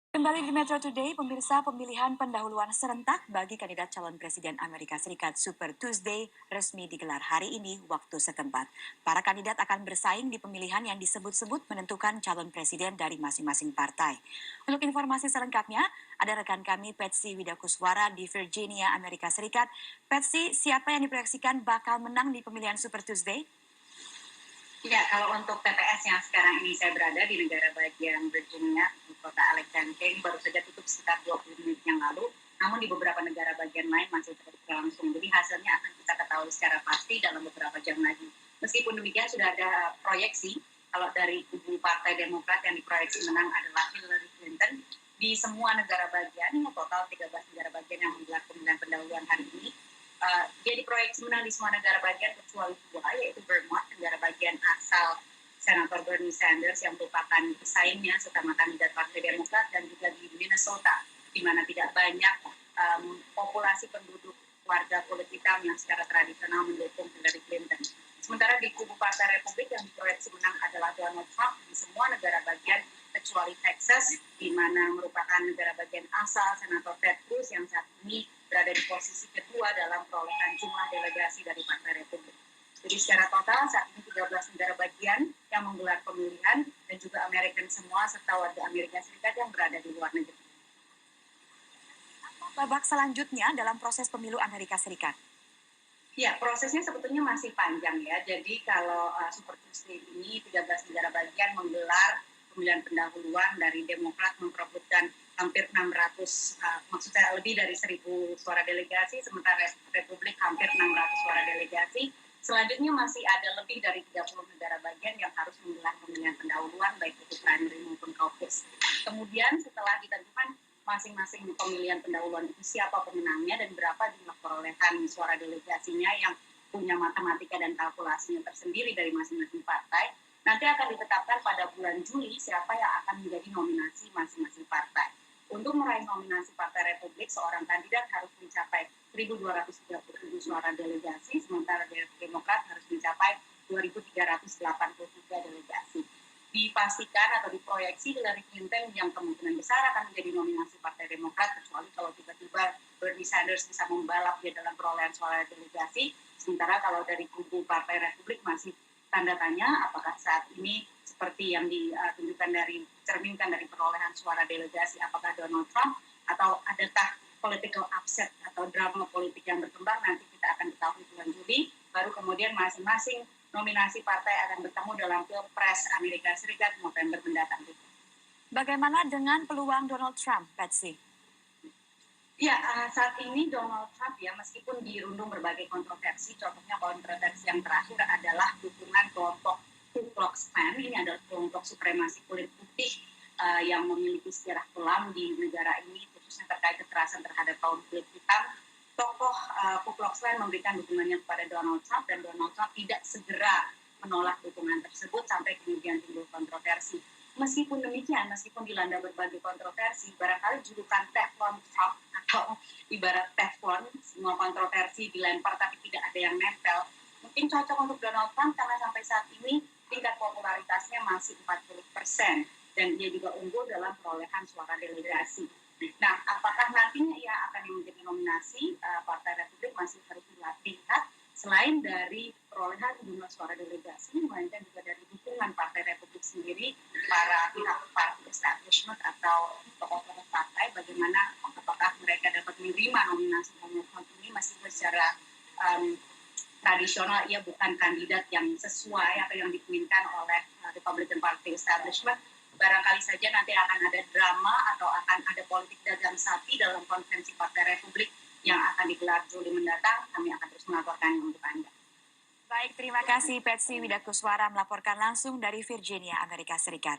Kembali di Metro Today, pemirsa, pemilihan pendahuluan serentak bagi kandidat calon presiden Amerika Serikat Super Tuesday resmi digelar hari ini waktu setempat. Para kandidat akan bersaing di pemilihan yang disebut-sebut menentukan calon presiden dari masing-masing partai. Untuk informasi selengkapnya, ada rekan kami Patsy Widakuswara di Virginia, Amerika Serikat. Patsy, siapa yang diproyeksikan bakal menang di pemilihan Super Tuesday? Ya, kalau untuk TPS yang sekarang ini saya berada di negara bagian Virginia, di kota Alexandria, ini baru saja tutup sekitar 20 menit yang lalu. Namun di beberapa negara bagian lain masih terus berlangsung. Jadi hasilnya akan kita ketahui secara pasti dalam beberapa jam lagi. Meskipun demikian sudah ada proyeksi, kalau dari kubu Partai Demokrat yang diproyeksi menang adalah Hillary Clinton. Di semua negara bagian, total 13 negara bagian yang menggelar pemilihan pendahuluan hari ini, dia diproyeksi menang di semua negara bagian kecuali dua, yaitu Vermont, negara bagian asal Senator Bernie Sanders yang merupakan pesaingnya serta kandidat Partai Demokrat, dan juga di Minnesota, di mana tidak banyak populasi penduduk warga kulit hitam yang secara tradisional mendukung Hillary Clinton. Sementara di kubu Partai Republik yang diproyeksi menang adalah Donald Trump di semua negara bagian kecuali Texas, di mana merupakan negara bagian asal Senator Ted Cruz yang saat ini berada di posisi kedua dalam perolehan jumlah delegasi dari Partai Republik. Jadi secara total saat ini 13 negara bagian yang menggelar pemilihan dan juga American semua serta warga Amerika Serikat yang berada di luar negeri. Babak selanjutnya dalam proses pemilu Amerika Serikat. Ya, prosesnya sebetulnya masih panjang ya. Jadi kalau Super Tuesday ini 13 negara bagian menggelar pemilihan pendahuluan, dari Demokrat memperebutkan hampir 600, maksudnya lebih dari 1.000 suara delegasi, sementara Republik hampir 600 suara delegasi. Selanjutnya masih ada lebih dari 30 negara bagian yang harus menggelar pemilihan pendahuluan, baik itu primary maupun caucus. Kemudian setelah ditentukan masing-masing pemilihan pendahuluan itu siapa pemenangnya dan berapa jumlah perolehan suara delegasinya yang punya matematika dan kalkulasinya tersendiri dari masing-masing partai, nanti akan ditetapkan pada bulan Juli siapa yang akan menjadi nominasi masing-masing partai. Untuk meraih nominasi Partai Republik, seorang kandidat harus mencapai 1.237 suara delegasi, sementara Demokrat harus mencapai 2.383 delegasi. Dipastikan atau diproyeksi Hillary Clinton yang kemungkinan besar akan menjadi nominasi Partai Demokrat, kecuali kalau tiba-tiba Bernie Sanders bisa membalap dia dalam perolehan suara delegasi. Sementara kalau dari kubu Partai Republik masih tanda tanya apakah saat ini seperti yang ditunjukkan cerminkan dari perolehan suara delegasi, apakah Donald Trump atau adakah political upset atau drama politik yang berkembang. Nanti kita akan ketahui bulan Juli, baru kemudian masing-masing nominasi partai akan bertemu dalam Pilpres Amerika Serikat November mendatang. Bagaimana dengan peluang Donald Trump, Patsy? Ya, saat ini Donald Trump ya, meskipun dirundung berbagai kontroversi, contohnya kontroversi yang terakhir adalah dukungan kelompok Ku Klux Klan. Ini adalah kelompok supremasi kulit putih yang memiliki sejarah kelam di negara ini, khususnya terkait kekerasan terhadap kaum kulit hitam. Tokoh Ku Klux Klan memberikan dukungannya kepada Donald Trump, dan Donald Trump tidak segera menolak dukungan tersebut sampai kemudian timbul kontroversi. Meskipun demikian, meskipun dilanda berbagai kontroversi, barangkali julukan Teflon Trump atau ibarat Teflon, semua kontroversi dilempar tapi tidak ada yang nempel, mungkin cocok untuk Donald Trump karena sampai saat ini tingkat popularitasnya masih 40% dan dia juga unggul dalam perolehan suara delegasi. Nah, apakah nantinya ia akan menjadi nominasi Partai Republik masih harus dilihat, selain dari perolehan jumlah suara delegasi, melainkan juga dari dukungan Partai Republik sendiri, para pihak partai establishment atau tokoh-tokoh partai, bagaimana apakah mereka dapat menerima nominasi Donald Trump ini, masih secara tradisional ia bukan kandidat yang sesuai atau yang diinginkan oleh Republican Party establishment. Barangkali saja nanti akan ada drama atau akan ada politik dagang sapi dalam konvensi Partai Republik yang akan digelar Juli mendatang. Kami akan terus melaporkannya untuk Anda. Baik, terima kasih Patsy Widakuswara melaporkan langsung dari Virginia, Amerika Serikat.